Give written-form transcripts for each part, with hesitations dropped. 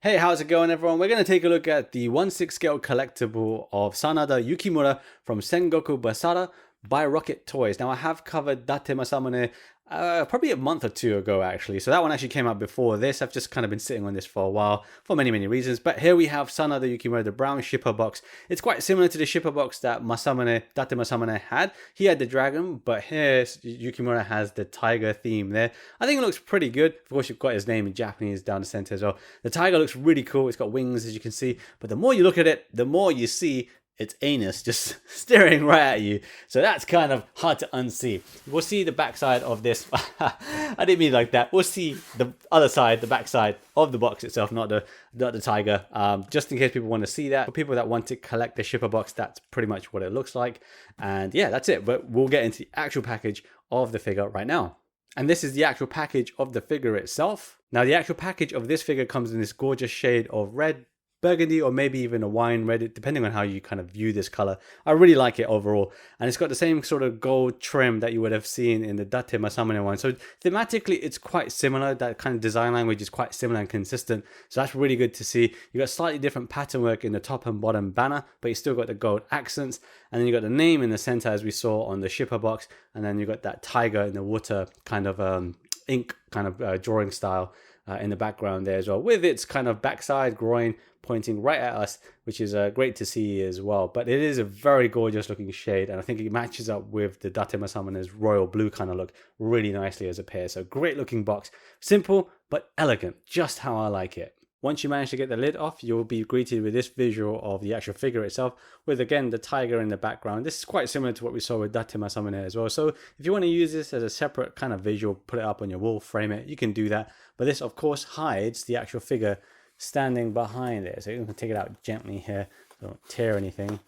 Hey, how's it going, everyone? We're going to take a look at the 1/6 scale collectible of Sanada Yukimura from Sengoku Basara by Rocket Toys. Now, I have covered Date Masamune probably a month or two ago, actually. So that one actually came out before this. I've just kind of been sitting on this for a while for many reasons. But here we have Sanada Yukimura, the brown shipper box. It's quite similar to the shipper box that Date Masamune had. He had the dragon, but here Yukimura has the tiger theme there. I think it looks pretty good. Of course, you've got his name in Japanese down the center as well. The tiger looks really cool. It's got wings, as you can see. But the more you look at it, the more you see its anus just staring right at you. So that's kind of hard to unsee. We'll see the backside of this. I didn't mean like that. We'll see the other side, the backside of the box itself, not the tiger. Just in case people want to see that. For people that want to collect the shipper box, that's pretty much what it looks like. And yeah, that's it. But we'll get into the actual package of the figure right now. And this is the actual package of the figure itself. Now, the actual package of this figure comes in this gorgeous shade of red, burgundy, or maybe even a wine red, depending on how you kind of view this color. I really like it overall, and it's got the same sort of gold trim that you would have seen in the Date Masamune one. So thematically it's quite similar. That kind of design language is quite similar and consistent, so that's really good to see. You got slightly different pattern work in the top and bottom banner, but you still got the gold accents, and then you got the name in the center as we saw on the shipper box, and then you got that tiger in the water kind of ink kind of drawing style in the background there as well, with its kind of backside groin pointing right at us, which is great to see as well. But it is a very gorgeous looking shade, and I think it matches up with the Date Masamune's royal blue kind of look really nicely as a pair. So great looking box, simple but elegant, just how I like it. Once you manage to get the lid off, you'll be greeted with this visual of the actual figure itself, with again the tiger in the background. This is quite similar to what we saw with Date Masamune as well. So if you want to use this as a separate kind of visual, put it up on your wall, frame it, you can do that. But this of course hides the actual figure standing behind it. So you can take it out gently here, don't tear anything,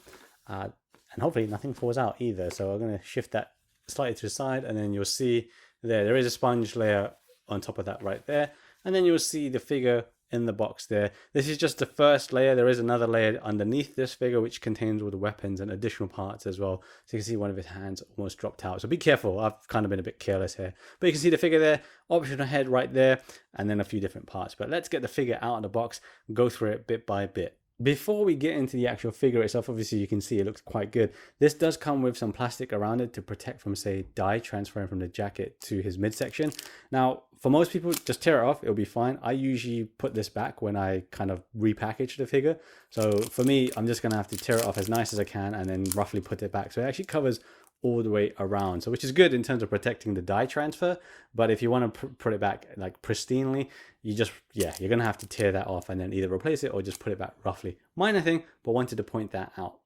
and hopefully nothing falls out either. So I'm going to shift that slightly to the side, and then you'll see there is a sponge layer on top of that right there, and then you'll see the figure in the box there. This is just the first layer. There is another layer underneath this figure which contains all the weapons and additional parts as well. So you can see one of his hands almost dropped out, so be careful. I've kind of been a bit careless here, but you can see the figure there, optional head right there, and then a few different parts. But let's get the figure out of the box and go through it bit by bit. Before we get into the actual figure itself, obviously you can see it looks quite good. This does come with some plastic around it to protect from, say, dye transferring from the jacket to his midsection. Now, for most people, just tear it off, it'll be fine. I usually put this back when I kind of repackage the figure. So for me, I'm just gonna have to tear it off as nice as I can and then roughly put it back. So it actually covers all the way around, so which is good in terms of protecting the dye transfer. But if you want to put it back like pristinely, you're gonna have to tear that off and then either replace it or just put it back roughly. Minor thing, but wanted to point that out.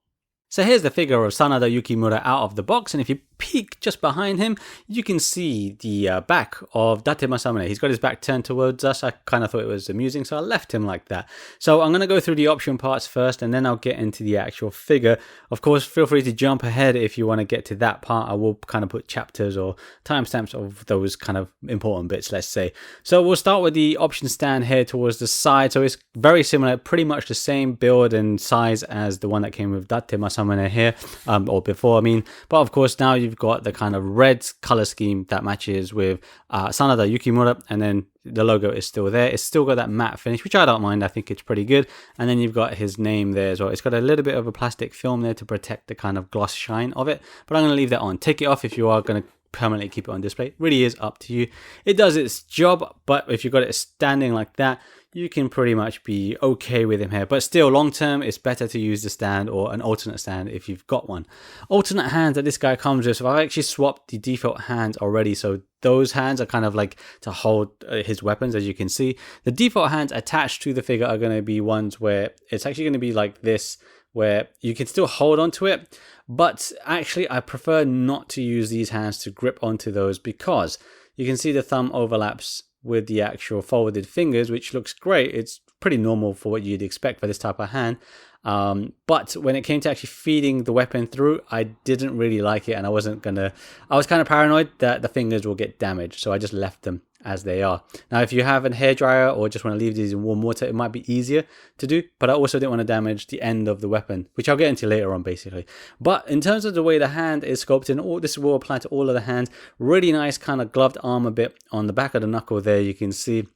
So here's the figure of Sanada Yukimura out of the box, and if you peek just behind him, you can see the back of Date Masamune. He's got his back turned towards us. I kind of thought it was amusing, so I left him like that. So I'm going to go through the option parts first, and then I'll get into the actual figure. Of course, feel free to jump ahead if you want to get to that part. I will kind of put chapters or timestamps of those kind of important bits, let's say. So we'll start with the option stand here towards the side. So it's very similar, pretty much the same build and size as the one that came with Date Masamune here, or before I mean. But of course now you've got the kind of red color scheme that matches with Sanada Yukimura, and then the logo is still there. It's still got that matte finish, which I don't mind. I think it's pretty good. And then you've got his name there as well. It's got a little bit of a plastic film there to protect the kind of gloss shine of it, but I'm going to leave that on. Take it off if you are going to permanently keep it on display. It really is up to you. It does its job, but if you've got it standing like that, you can pretty much be okay with him here. But still, long term, it's better to use the stand or an alternate stand if you've got one. Alternate hands that this guy comes with, so I've actually swapped the default hands already. So those hands are kind of like to hold his weapons, as you can see. The default hands attached to the figure are going to be ones where it's actually going to be like this, where you can still hold onto it. But actually, I prefer not to use these hands to grip onto those, because you can see the thumb overlaps with the actual folded fingers, which looks great. It's pretty normal for what you'd expect for this type of hand. But when it came to actually feeding the weapon through, I didn't really like it, and I was kind of paranoid that the fingers will get damaged, so I just left them as they are. Now, if you have a hairdryer or just want to leave these in warm water, it might be easier to do, but I also didn't want to damage the end of the weapon, which I'll get into later on basically. But in terms of the way the hand is sculpted, this will apply to all of the hands. Really nice kind of gloved armor bit on the back of the knuckle there, you can see.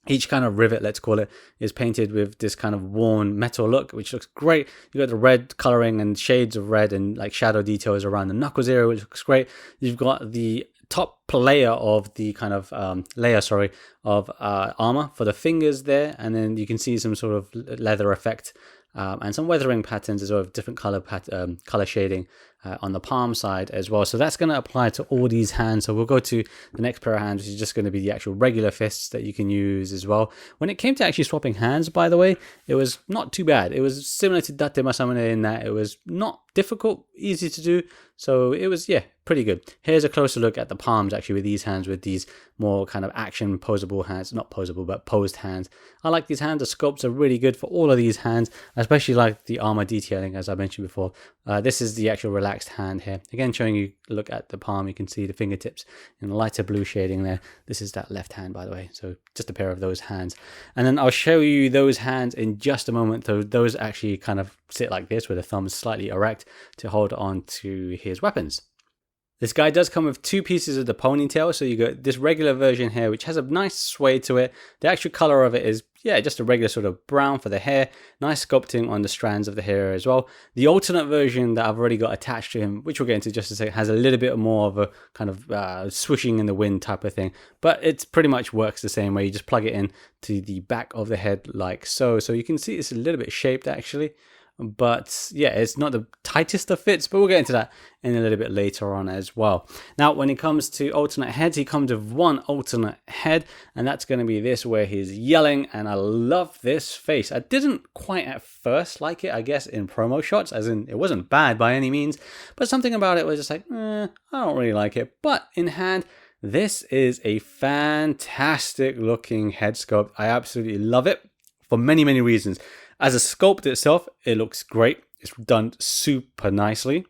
Each kind of rivet, let's call it, is painted with this kind of worn metal look, which looks great. You got the red coloring and shades of red and like shadow details around the knuckles area, which looks great. You've got the top layer of the kind of armor for the fingers there, and then you can see some sort of leather effect and some weathering patterns as well, with different color shading on the palm side as well. So that's going to apply to all these hands. So we'll go to the next pair of hands, which is just going to be the actual regular fists that you can use as well. When it came to actually swapping hands, by the way, it was not too bad. It was similar to Date Masamune in that it was not difficult, easy to do. So it was, yeah, pretty good. Here's a closer look at the palms actually with these hands, with these more kind of action posable hands, not posable, but posed hands. I like these hands. The sculpts are really good for all of these hands, especially like the armor detailing, as I mentioned before. This is the actual relaxed hand here. Again, showing you, look at the palm, you can see the fingertips in lighter blue shading there. This is that left hand, by the way. So just a pair of those hands. And then I'll show you those hands in just a moment. So those actually kind of sit like this with the thumbs slightly erect to hold on to his weapons. This guy does come with two pieces of the ponytail. So you got this regular version here, which has a nice sway to it. The actual color of it is, yeah, just a regular sort of brown for the hair. Nice sculpting on the strands of the hair as well. The alternate version that I've already got attached to him, which we'll get into just a second, has a little bit more of a kind of swooshing in the wind type of thing. But it pretty much works the same way. You just plug it in to the back of the head like so. So you can see it's a little bit shaped actually. But yeah, it's not the tightest of fits, but we'll get into that in a little bit later on as well. Now, when it comes to alternate heads, he comes with one alternate head, and that's going to be this, where he's yelling, and I love this face. I didn't quite at first like it, I guess, in promo shots, as in it wasn't bad by any means, but something about it was just like, I don't really like it. But in hand, this is a fantastic looking head sculpt. I absolutely love it for many, many reasons. As a sculpt itself, it looks great. It's done super nicely.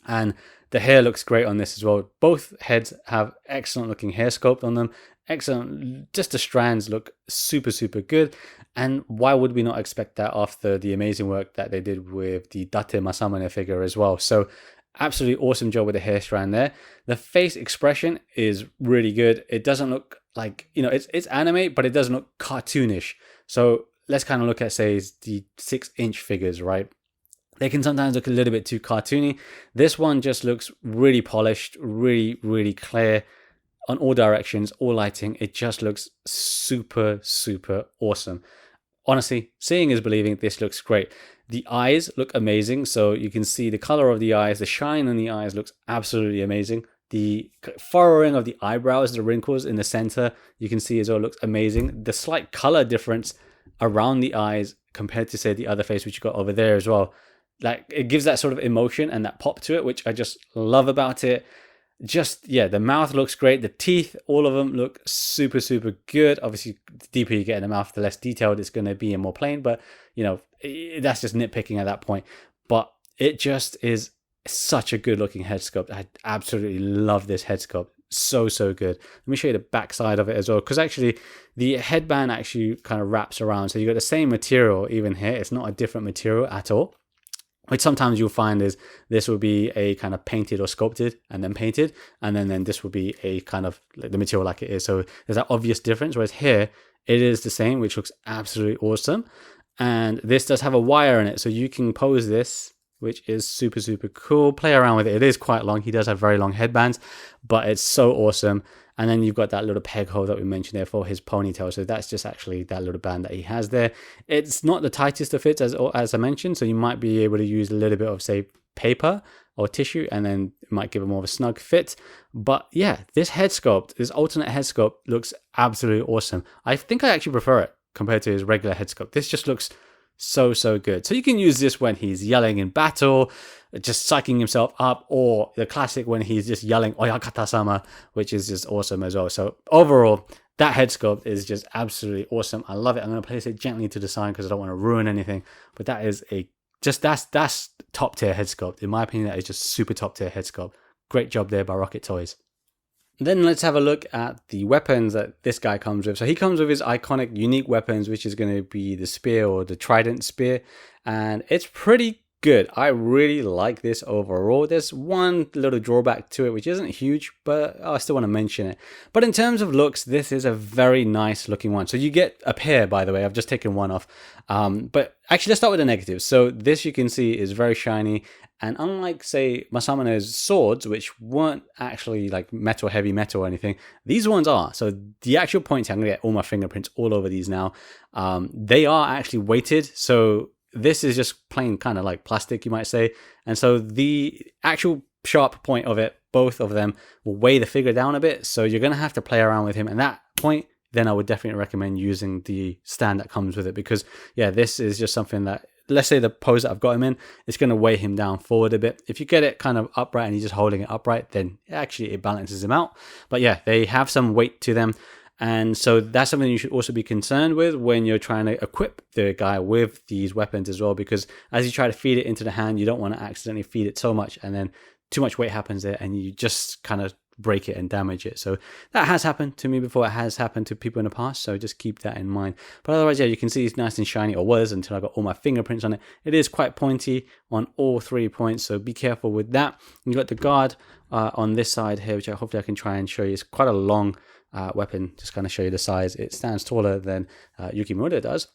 And the hair looks great on this as well. Both heads have excellent looking hair sculpt on them. Excellent. Just the strands look super, super good. And why would we not expect that after the amazing work that they did with the Date Masamune figure as well? So absolutely awesome job with the hair strand there. The face expression is really good. It doesn't look like, it's anime, but it doesn't look cartoonish. So let's kind of look at, say, the 6-inch figures, right? They can sometimes look a little bit too cartoony. This one just looks really polished, really, really clear on all directions, all lighting. It just looks super, super awesome. Honestly, seeing is believing. This looks great. The eyes look amazing. So you can see the color of the eyes, the shine in the eyes looks absolutely amazing. The furrowing of the eyebrows, the wrinkles in the center, you can see as well looks amazing. The slight color difference around the eyes compared to, say, the other face, which you got over there as well, like it gives that sort of emotion and that pop to it, which I just love about it. Just, yeah, the mouth looks great. The teeth, all of them look super, super good. Obviously, the deeper you get in the mouth, the less detailed it's going to be and more plain, but that's just nitpicking at that point. But it just is such a good looking head sculpt. I absolutely love this head sculpt. So good. Let me show you the back side of it as well, because actually the headband actually kind of wraps around, so you got the same material even here. It's not a different material at all, which sometimes you'll find is this will be a kind of painted or sculpted and then painted, and then this will be a kind of like the material like it is. So there's that obvious difference, whereas here it is the same, which looks absolutely awesome. And this does have a wire in it, so you can pose this, which is super, super cool. Play around with it. It is quite long. He does have very long headbands, but it's so awesome. And then you've got that little peg hole that we mentioned there for his ponytail. So that's just actually that little band that he has there. It's not the tightest of fits, as I mentioned. So you might be able to use a little bit of, say, paper or tissue, and then it might give it more of a snug fit. But yeah, this head sculpt, this alternate head sculpt looks absolutely awesome. I think I actually prefer it compared to his regular head sculpt. This just looks so good. So you can use this when he's yelling in battle, just psyching himself up, or the classic when he's just yelling Oyakata-sama, which is just awesome as well. So overall, that head sculpt is just absolutely awesome. I love it. I'm going to place it gently to the side because I don't want to ruin anything, but that is that's top tier head sculpt. In my opinion, that is just super top tier head sculpt. Great job there by Rocket Toys. Then let's have a look at the weapons that this guy comes with. So he comes with his iconic, unique weapons, which is going to be the spear, or the trident spear. And it's pretty good. I really like this overall. There's one little drawback to it, which isn't huge, but I still want to mention it. But in terms of looks, this is a very nice looking one. So you get a pair, by the way. I've just taken one off. But actually, let's start with the negatives. So this you can see is very shiny. And unlike, say, Masamune's swords, which weren't actually like metal, heavy metal or anything, these ones are. So the actual points here, I'm going to get all my fingerprints all over these now. They are actually weighted. So this is just plain kind of like plastic, you might say. And so the actual sharp point of it, both of them, will weigh the figure down a bit. So you're going to have to play around with him. And that point, then I would definitely recommend using the stand that comes with it. Because, yeah, this is just something that, let's say the pose that I've got him in, it's going to weigh him down forward a bit. If you get it kind of upright and you're just holding it upright, then actually it balances him out. But yeah, they have some weight to them. And so that's something you should also be concerned with when you're trying to equip the guy with these weapons as well, because as you try to feed it into the hand, you don't want to accidentally feed it so much and then too much weight happens there and you just kind of break it and damage it. So that has happened to me before. It has happened to people in the past, so just keep that in mind. But otherwise, yeah, you can see it's nice and shiny, or was until I got all my fingerprints on it. It is quite pointy on all 3 points, so be careful with that. You've got the guard on this side here, which hopefully I can try and show you. It's quite a long weapon, just kind of show you the size. It stands taller than Yukimura does.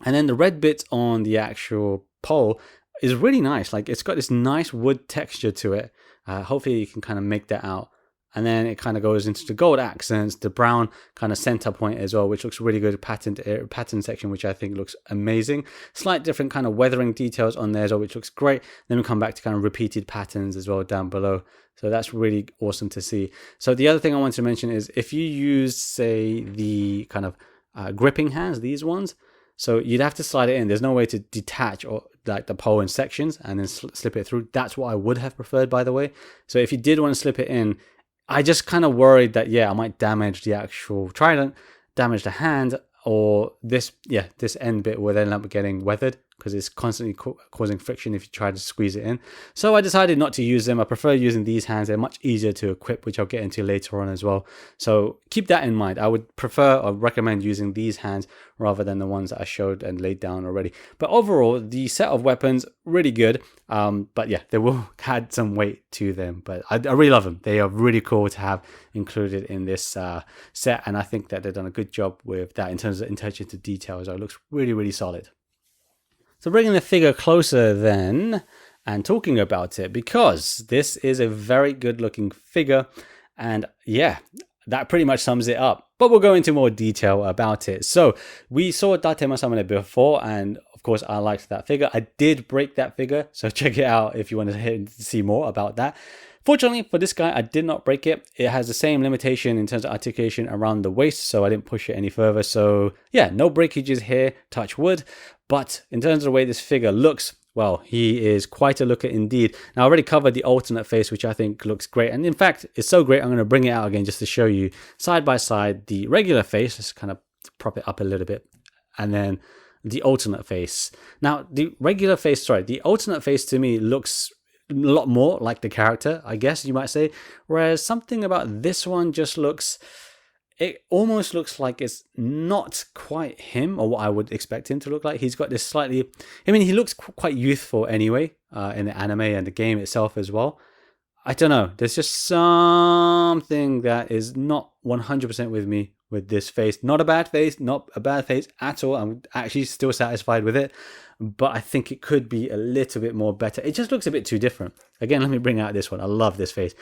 And then the red bit on the actual pole is really nice. Like, it's got this nice wood texture to it. Hopefully you can kind of make that out. And then it kind of goes into the gold accents, the brown kind of center point as well, which looks really good. Pattern section, which I think looks amazing. Slight different kind of weathering details on there as well, which looks great. Then we come back to kind of repeated patterns as well down below. So that's really awesome to see. So the other thing I want to mention is if you use, say, the kind of gripping hands, these ones, so you'd have to slide it in. There's no way to detach or like the pole in sections and then slip it through. That's what I would have preferred, by the way. So if you did want to slip it in, I just kind of worried that, yeah, I might damage the actual trident, damage the hand, or this end bit will end up getting weathered because it's constantly causing friction if you try to squeeze it in. So I decided not to use them. I prefer using these hands. They're much easier to equip, which I'll get into later on as well. So keep that in mind. I would prefer or recommend using these hands rather than the ones that I showed and laid down already. But overall, the set of weapons, really good. But yeah, they will add some weight to them. But I really love them. They are really cool to have included in this set. And I think that they've done a good job with that in terms of attention to detail. So it looks really, really solid. So bringing the figure closer then and talking about it, because this is a very good looking figure. And yeah, that pretty much sums it up. But we'll go into more detail about it. So we saw Date Masamune before, and of course I liked that figure. I did break that figure, so check it out if you want to see more about that. Fortunately for this guy, I did not break it. It has the same limitation in terms of articulation around the waist, so I didn't push it any further. So yeah, no breakages here, touch wood. But in terms of the way this figure looks, well, he is quite a looker indeed. Now, I already covered the alternate face, which I think looks great. And in fact, it's so great, I'm going to bring it out again just to show you side by side the regular face. Let's kind of prop it up a little bit. And then the alternate face. Now, the alternate face to me looks a lot more like the character, I guess you might say. Whereas something about this one just looks... it almost looks like it's not quite him or what I would expect him to look like. He's got this slightly... I mean, he looks quite youthful anyway in the anime and the game itself as well. I don't know. There's just something that is not 100% with me with this face. Not a bad face at all. I'm actually still satisfied with it. But I think it could be a little bit more better. It just looks a bit too different. Again, let me bring out this one. I love this face.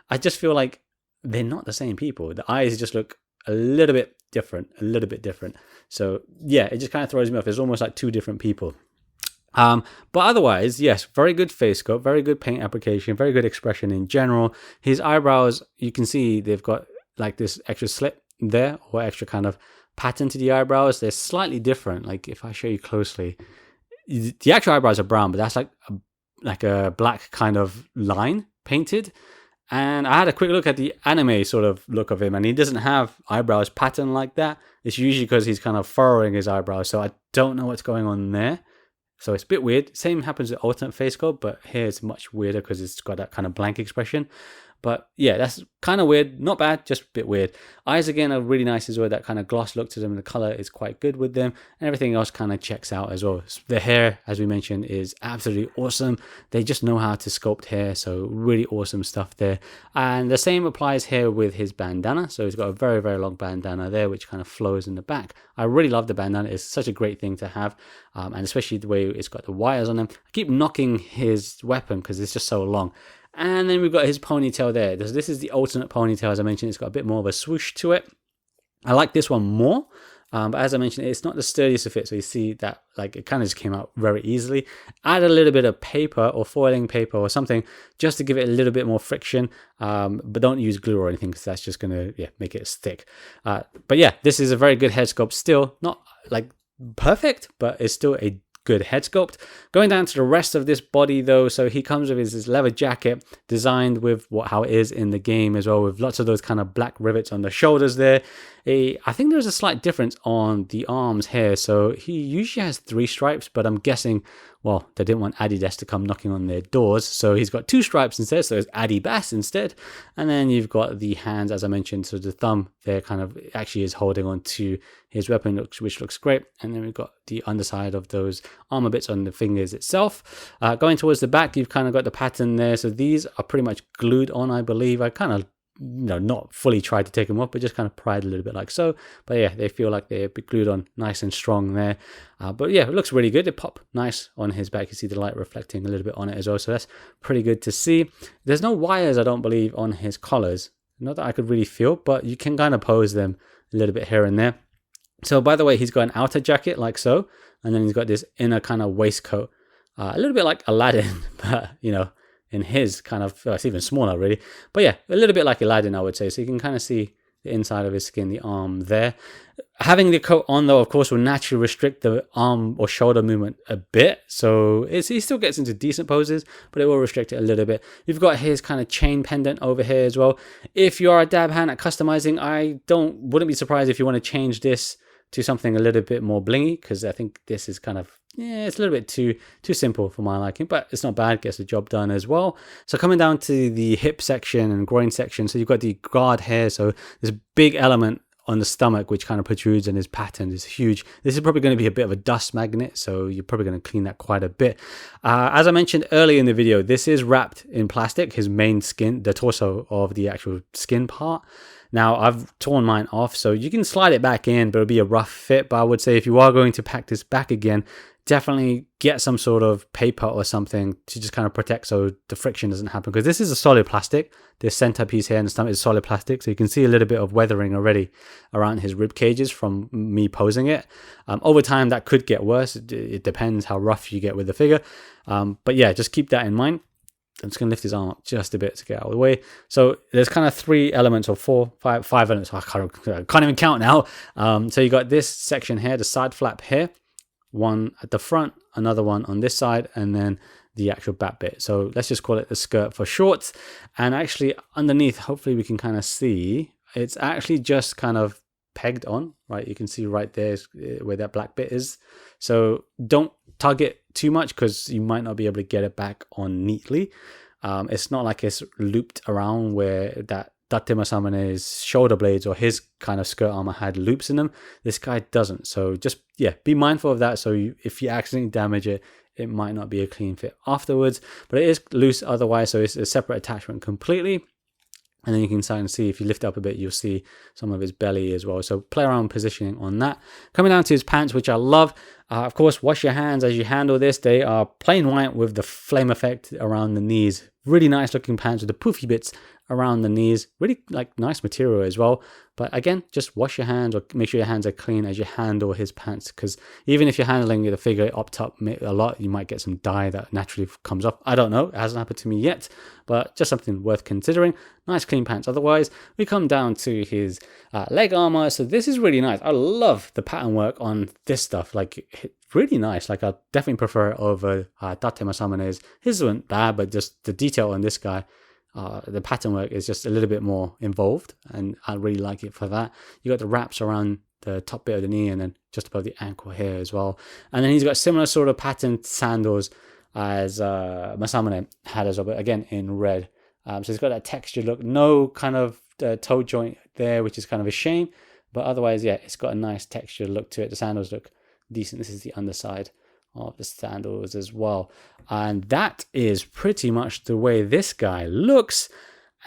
I just feel like they're not the same people. The eyes just look a little bit different. So yeah, it just kind of throws me off. It's almost like two different people. But otherwise, yes, very good face sculpt, very good paint application, very good expression in general. His eyebrows, you can see they've got like this extra slit there, or extra kind of pattern to the eyebrows. They're slightly different. Like if I show you closely, the actual eyebrows are brown, but that's like a black kind of line painted. And I had a quick look at the anime sort of look of him, and he doesn't have eyebrows pattern like that. It's usually because he's kind of furrowing his eyebrows. So I don't know what's going on there. So it's a bit weird. Same happens with alternate face sculpt, but here it's much weirder because it's got that kind of blank expression. But yeah, that's kind of weird. Not bad, just a bit weird. Eyes again are really nice as well. That kind of gloss look to them. The color is quite good with them, and everything else kind of checks out as well. The hair, as we mentioned, is absolutely awesome. They just know how to sculpt hair, so really awesome stuff there. And the same applies here with his bandana. So he's got a very, very long bandana there, which kind of flows in the back. I really love the bandana. It's such a great thing to have, and especially the way it's got the wires on them. I keep knocking his weapon because it's just so long. And then we've got his ponytail there. This is the alternate ponytail, as I mentioned. It's got a bit more of a swoosh to it. I like this one more, but as I mentioned, it's not the sturdiest of it. So you see that like it kind of just came out very easily. Add a little bit of paper or foiling paper or something just to give it a little bit more friction, but don't use glue or anything because that's just going to make it stick. But yeah, this is a very good head sculpt. Still not like perfect, but it's still a good head sculpt. Going down to the rest of this body though, so he comes with his leather jacket designed with how it is in the game as well, with lots of those kind of black rivets on the shoulders there. I think there's a slight difference on the arms here. So he usually has 3 stripes, but I'm guessing, well, they didn't want Adidas to come knocking on their doors, so he's got 2 stripes instead, so it's Adibas instead. And then you've got the hands, as I mentioned, so the thumb there kind of actually is holding on to his weapon, which looks great. And then we've got the underside of those armor bits on the fingers itself. Going towards the back, you've kind of got the pattern there, so these are pretty much glued on, I believe. I kind of not fully tried to take them off, but just kind of pried a little bit like so. But yeah, they feel like they're glued on nice and strong there. But yeah, it looks really good. They pop nice on his back. You see the light reflecting a little bit on it as well, so that's pretty good to see. There's no wires, I don't believe, on his collars. Not that I could really feel, but you can kind of pose them a little bit here and there. So by the way, he's got an outer jacket like so, and then he's got this inner kind of waistcoat, a little bit like Aladdin, but in his kind of, it's even smaller really. But yeah, a little bit like Aladdin, I would say. So you can kind of see the inside of his skin, the arm there. Having the coat on though, of course, will naturally restrict the arm or shoulder movement a bit. So he still gets into decent poses, but it will restrict it a little bit. You've got his kind of chain pendant over here as well. If you are a dab hand at customizing, wouldn't be surprised if you want to change this to something a little bit more blingy, because I think this is kind of, it's a little bit too simple for my liking, but it's not bad, gets the job done as well. So coming down to the hip section and groin section, so you've got the guard here, so this big element on the stomach which kind of protrudes, and his pattern is huge. This is probably going to be a bit of a dust magnet, so you're probably going to clean that quite a bit. As I mentioned earlier in the video, this is wrapped in plastic, his main skin, the torso of the actual skin part. Now, I've torn mine off, so you can slide it back in, but it'll be a rough fit. But I would say if you are going to pack this back again, definitely get some sort of paper or something to just kind of protect so the friction doesn't happen. Because this is a solid plastic. This center piece here in the stomach is solid plastic, so you can see a little bit of weathering already around his rib cages from me posing it. Over time, that could get worse. It depends how rough you get with the figure. But yeah, just keep that in mind. I'm just going to lift his arm up just a bit to get out of the way. So there's kind of 3 elements or 5 elements. I can't even count now. So you got this section here, the side flap here, one at the front, another one on this side, and then the actual back bit. So let's just call it the skirt for short. And actually underneath, hopefully we can kind of see, it's actually just kind of pegged on, right? You can see right there where that black bit is. So don't tug it too much because you might not be able to get it back on neatly. It's not like it's looped around where that Datemasamune's shoulder blades or his kind of skirt armor had loops in them. This guy doesn't. So just, be mindful of that. So if you accidentally damage it, it might not be a clean fit afterwards, but it is loose otherwise. So it's a separate attachment completely. And then you can kind of see, if you lift up a bit, you'll see some of his belly as well. So play around positioning on that. Coming down to his pants, which I love. Of course, wash your hands as you handle this. They are plain white with the flame effect around the knees. Really nice looking pants with the poofy bits around the knees. Really like nice material as well. But again, just wash your hands or make sure your hands are clean as you handle his pants, because even if you're handling the figure up top a lot, you might get some dye that naturally comes off. I don't know, it hasn't happened to me yet, but just something worth considering. Nice clean pants. Otherwise, we come down to his leg armor. So this is really nice. I love the pattern work on this stuff. Like, really nice. Like, I definitely prefer it over Datemasamune's. His wasn't bad, but just the detail on this guy, the pattern work is just a little bit more involved, and I really like it for that. You got the wraps around the top bit of the knee and then just above the ankle here as well. And then he's got similar sort of patterned sandals as Masamune had as well, but again in red. So it's got that textured look, no kind of toe joint there, which is kind of a shame. But otherwise, yeah, it's got a nice textured look to it. The sandals look decent. This is the underside of the sandals as well. And that is pretty much the way this guy looks.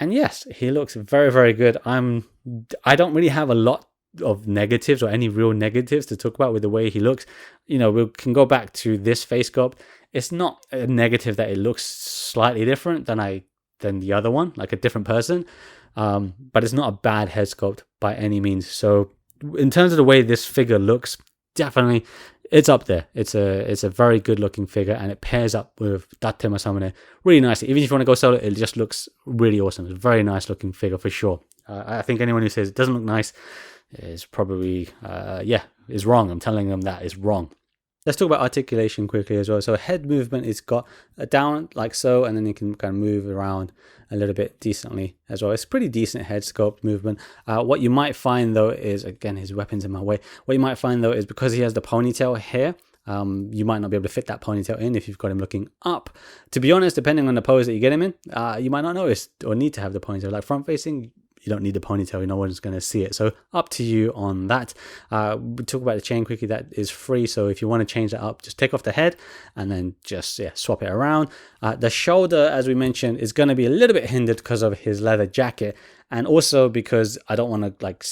And yes, he looks very, very good. I don't really have a lot of negatives or any real negatives to talk about with the way he looks. You know, we can go back to this face sculpt. It's not a negative that it looks slightly different than the other one, like a different person. But it's not a bad head sculpt by any means. So in terms of the way this figure looks, definitely it's up there. It's a very good looking figure, and it pairs up with Date Masamune really nicely. Even if you want to go solo, it just looks really awesome. It's a very nice looking figure for sure. I think anyone who says it doesn't look nice is probably, is wrong. I'm telling them that is wrong. Let's talk about articulation quickly as well. So head movement, it's got a down like so, and then you can kind of move around a little bit decently as well. It's pretty decent head sculpt movement. What you might find though is, again, his weapon's in my way. What you might find though is because he has the ponytail here, you might not be able to fit that ponytail in if you've got him looking up. To be honest, depending on the pose that you get him in, you might not notice or need to have the ponytail. Like front facing, you don't need the ponytail, no one's going to see it. So up to you on that. We talk about the chain quickly. That is free. So if you want to change that up, just take off the head and then just swap it around. The shoulder, as we mentioned, is going to be a little bit hindered because of his leather jacket. And also because I don't want to like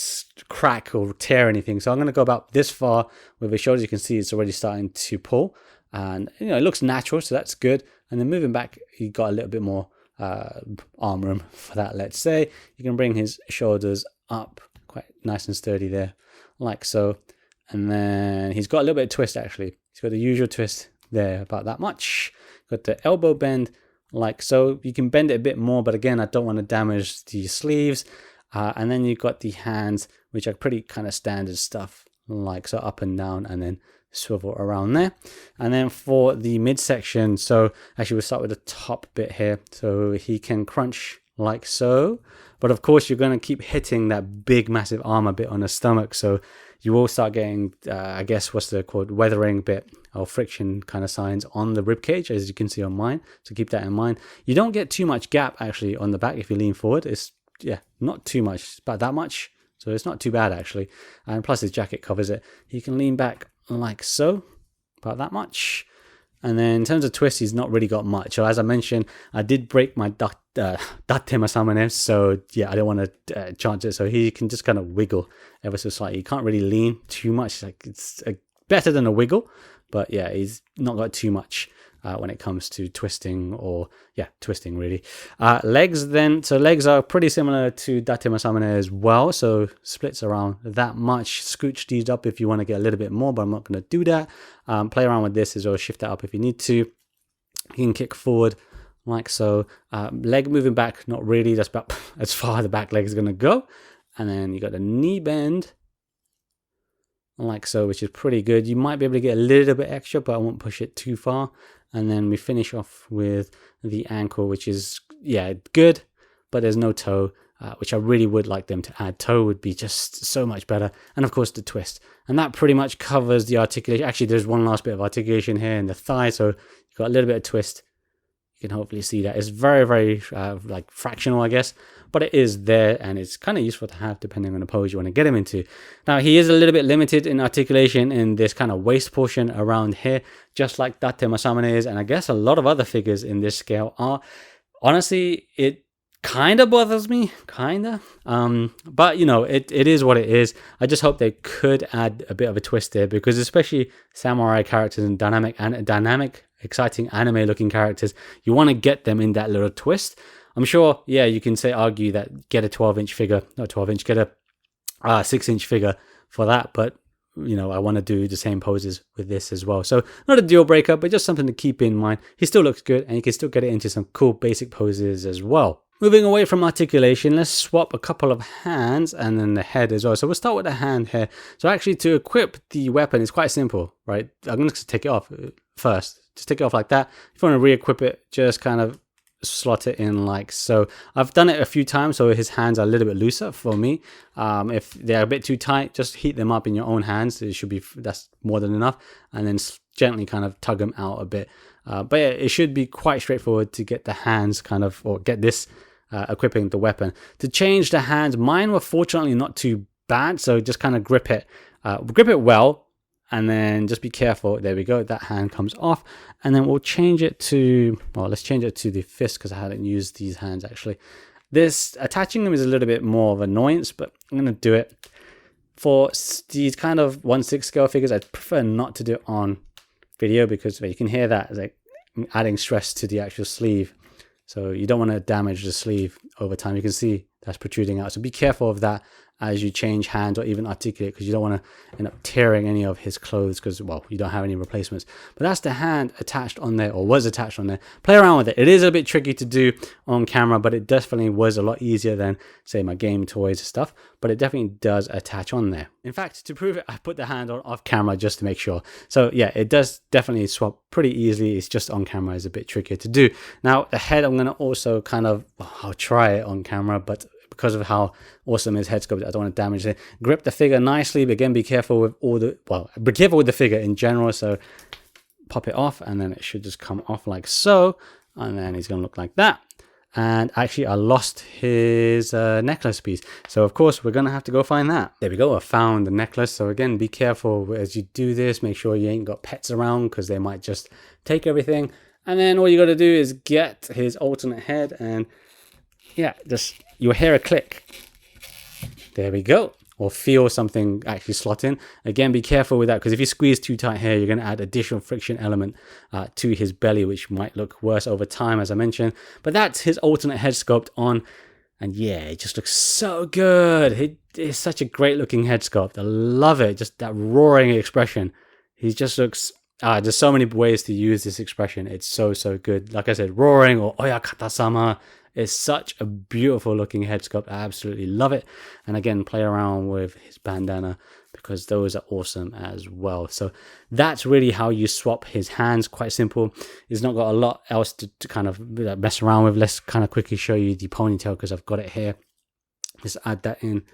crack or tear anything. So I'm going to go about this far with his shoulders. You can see it's already starting to pull. And, you know, it looks natural. So that's good. And then moving back, he got a little bit more arm room for that. Let's say you can bring his shoulders up quite nice and sturdy there, like so. And then he's got a little bit of twist actually. He's got the usual twist there, about that much. Got the elbow bend like so. You can bend it a bit more, but again, I don't want to damage the sleeves. And then you've got the hands, which are pretty kind of standard stuff, like so, up and down, and then swivel around there. And then for the midsection, so actually we'll start with the top bit here. So he can crunch like so, but of course you're going to keep hitting that big massive armor bit on the stomach, so you will start getting I guess what's the called weathering bit or friction kind of signs on the rib cage, as you can see on mine. So keep that in mind. You don't get too much gap actually on the back if you lean forward. It's not too much, it's about that much, so it's not too bad actually. And plus his jacket covers it. You can lean back like so, about that much. And then in terms of twist, he's not really got much. So as I mentioned, I did break my Date Masamune, so yeah, I don't want to chance it. So he can just kind of wiggle ever so slightly. You can't really lean too much. Like it's better than a wiggle, but yeah, he's not got too much when it comes to twisting, or twisting really. Legs then, so legs are pretty similar to Date Masamune as well, so splits around that much. Scooch these up if you want to get a little bit more, but I'm not going to do that. Play around with this as well, shift that up if you need to. You can kick forward like so. Leg moving back, not really, that's about as far the back leg is going to go. And then you got the knee bend like so, which is pretty good. You might be able to get a little bit extra, but I won't push it too far. And then we finish off with the ankle, which is good, but there's no toe, which I really would like them to add. Toe would be just so much better. And of course the twist, and that pretty much covers the articulation. Actually, there's one last bit of articulation here in the thigh, so you've got a little bit of twist. You can hopefully see that. It's very, very like fractional, I guess, but it is there, and it's kind of useful to have depending on the pose you want to get him into. Now, he is a little bit limited in articulation in this kind of waist portion around here, just like Date Masamune is, and I guess a lot of other figures in this scale are. Honestly, it kind of bothers me, but you know, it is what it is. I just hope they could add a bit of a twist there, because especially samurai characters and dynamic, exciting anime looking characters, you want to get them in that little twist. I'm sure, you can argue that get a 12-inch figure, not 12-inch, get a 6-inch figure for that, but you know, I want to do the same poses with this as well. So not a deal breaker, but just something to keep in mind. He still looks good, and you can still get it into some cool basic poses as well. Moving away from articulation, let's swap a couple of hands and then the head as well. So we'll start with the hand here. So actually, to equip the weapon is quite simple, right? I'm going to take it off first. Just take it off like that. If you want to re-equip it, just kind of slot it in like so. I've done it a few times, so his hands are a little bit looser for me. If they're a bit too tight, just heat them up in your own hands. It should be, that's more than enough. And then gently kind of tug them out a bit. But yeah, it should be quite straightforward to get the hands kind of, or get this equipping the weapon. To change the hands, mine were fortunately not too bad, so just kind of grip it well, and then just be careful. There we go, that hand comes off, and then we'll change it to, well, let's change it to the fist because I hadn't used these hands actually. This attaching them is a little bit more of annoyance, but I'm going to do it. For these kind of 1/6 scale figures, I prefer not to do it on video because you can hear that, it's like adding stress to the actual sleeve. So you don't want to damage the sleeve over time. You can see that's protruding out. So be careful of that as you change hands or even articulate, because you don't want to end up tearing any of his clothes because, well, you don't have any replacements. But that's the hand attached on there, or was attached on there. Play around with it. It is a bit tricky to do on camera, but it definitely was a lot easier than, say, my game toys and stuff. But it definitely does attach on there. In fact, to prove it, I put the hand on off camera just to make sure. So yeah, it does definitely swap pretty easily. It's just on camera is a bit trickier to do. Now the head, I'm going to also kind of, I'll try it on camera, but because of how awesome his head sculpt, I don't want to damage it. Grip the figure nicely, but again, be careful with all the, well, be careful with the figure in general. So pop it off, and then it should just come off like so, and then he's going to look like that. And actually, I lost his necklace piece. So of course, we're going to have to go find that. There we go. I found the necklace. So again, be careful as you do this. Make sure you ain't got pets around because they might just take everything. And then all you got to do is get his alternate head, and yeah, just you'll hear a click. There we go. Or feel something actually slot in. Again, be careful with that, because if you squeeze too tight here, you're going to add additional friction element to his belly, which might look worse over time, as I mentioned. But that's his alternate head sculpt on. And yeah, it just looks so good. It is such a great looking head sculpt. I love it. Just that roaring expression. He just looks... there's so many ways to use this expression. It's so, so good. Like I said, roaring or Oyakata-sama. It's such a beautiful looking head sculpt. I absolutely love it. And again, play around with his bandana because those are awesome as well. So that's really how you swap his hands. Quite simple. He's not got a lot else to kind of mess around with. Let's kind of quickly show you the ponytail because I've got it here. Just add that in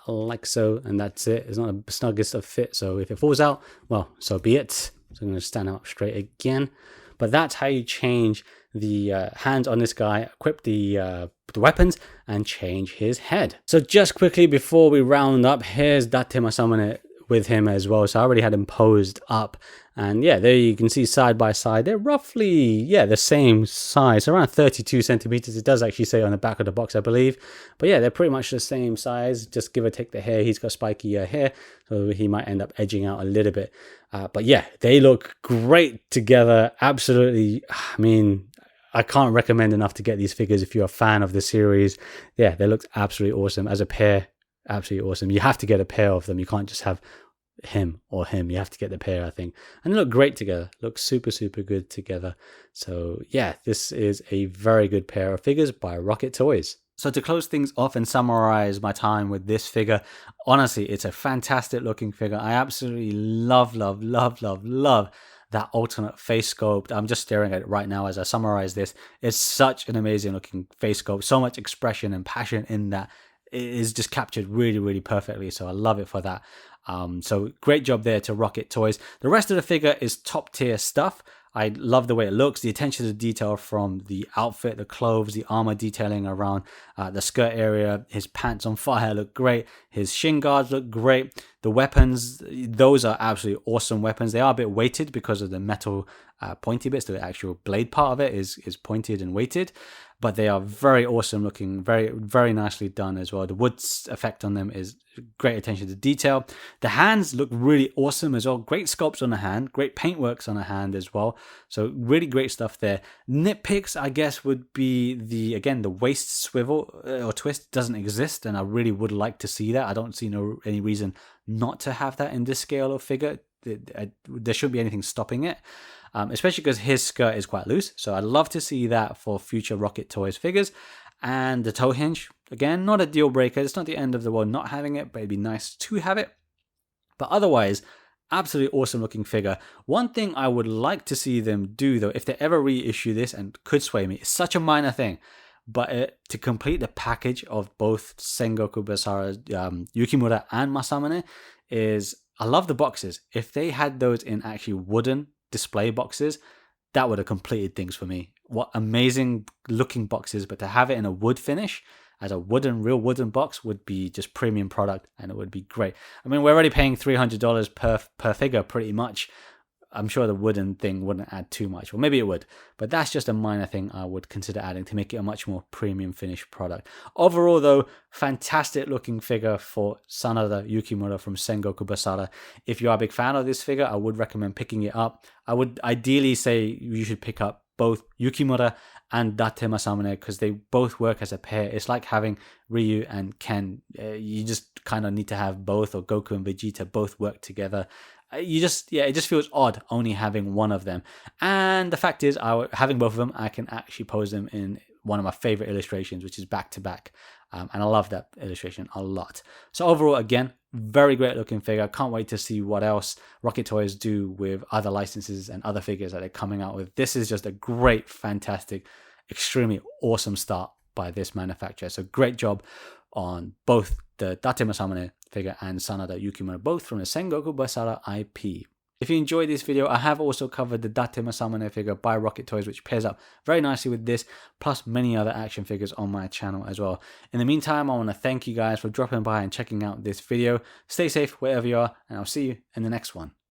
like so, and that's it. It's not the snuggest of fit. So if it falls out, well, so be it. So I'm going to stand up straight again. But that's how you change the hands on this guy, equip the weapons, and change his head. So just quickly before we round up, here's Datema-sama with him as well. So I already had him posed up, and yeah, there you can see side by side. They're roughly, yeah, the same size, around 32 centimeters. It does actually say on the back of the box, I believe. But yeah, they're pretty much the same size, just give or take the hair. He's got spiky hair, so he might end up edging out a little bit. But yeah, they look great together. Absolutely. I mean, I can't recommend enough to get these figures if you're a fan of the series. Yeah, they look absolutely awesome. As a pair, absolutely awesome. You have to get a pair of them. You can't just have him or him. You have to get the pair, I think. And they look great together. Look super, super good together. So yeah, this is a very good pair of figures by Rocket Toys. So to close things off and summarize my time with this figure, honestly, it's a fantastic looking figure. I absolutely love that alternate face sculpt. I'm just staring at it right now as I summarize this. It's such an amazing looking face sculpt. So much expression and passion in that. It is just captured really, really perfectly. So I love it for that. So great job there to Rocket Toys. The rest of the figure is top tier stuff. I love the way it looks, the attention to detail from the outfit, the clothes, the armor detailing around the skirt area. His pants on fire look great. His shin guards look great. The weapons, those are absolutely awesome weapons. They are a bit weighted because of the metal pointy bits. The actual blade part of it is pointed and weighted. But they are very awesome looking, very, very nicely done as well. The wood effect on them is great attention to detail. The hands look really awesome as well. Great sculpts on the hand, great paintworks on the hand as well. So really great stuff there. Nitpicks, I guess, would be the waist swivel or twist doesn't exist, and I really would like to see that. I don't see any reason not to have that in this scale of figure. There shouldn't be anything stopping it. Especially because his skirt is quite loose. So I'd love to see that for future Rocket Toys figures. And the toe hinge, again, not a deal breaker. It's not the end of the world not having it, but it'd be nice to have it. But otherwise, absolutely awesome looking figure. One thing I would like to see them do, though, if they ever reissue this, and could sway me, it's such a minor thing, but to complete the package of both Sengoku Basara Yukimura and Masamune is, I love the boxes. If they had those in actually wooden display boxes, that would have completed things for me. what amazing looking boxes, but to have it in a wood finish as a real wooden box would be just premium product, and it would be great. I mean, we're already paying $300 per figure pretty much. I'm sure the wooden thing wouldn't add too much, or maybe it would, but that's just a minor thing I would consider adding to make it a much more premium finished product. Overall though, fantastic looking figure for Sanada Yukimura from Sengoku Basara. If you are a big fan of this figure, I would recommend picking it up. I would ideally say you should pick up both Yukimura and Date Masamune because they both work as a pair. It's like having Ryu and Ken. You just kind of need to have both, or Goku and Vegeta both work together. It just feels odd only having one of them. And the fact is, having both of them, I can actually pose them in one of my favorite illustrations, which is back to back. And I love that illustration a lot. So overall, again, very great looking figure. Can't wait to see what else Rocket Toys do with other licenses and other figures that they're coming out with. This is just a great, fantastic, extremely awesome start by this manufacturer. So great job on both the Date Masamune figure and Sanada Yukimura, both from the Sengoku Basara IP. If you enjoyed this video, I have also covered the Date Masamune figure by Rocket Toys, which pairs up very nicely with this, plus many other action figures on my channel as well. In the meantime, I want to thank you guys for dropping by and checking out this video. Stay safe wherever you are, and I'll see you in the next one.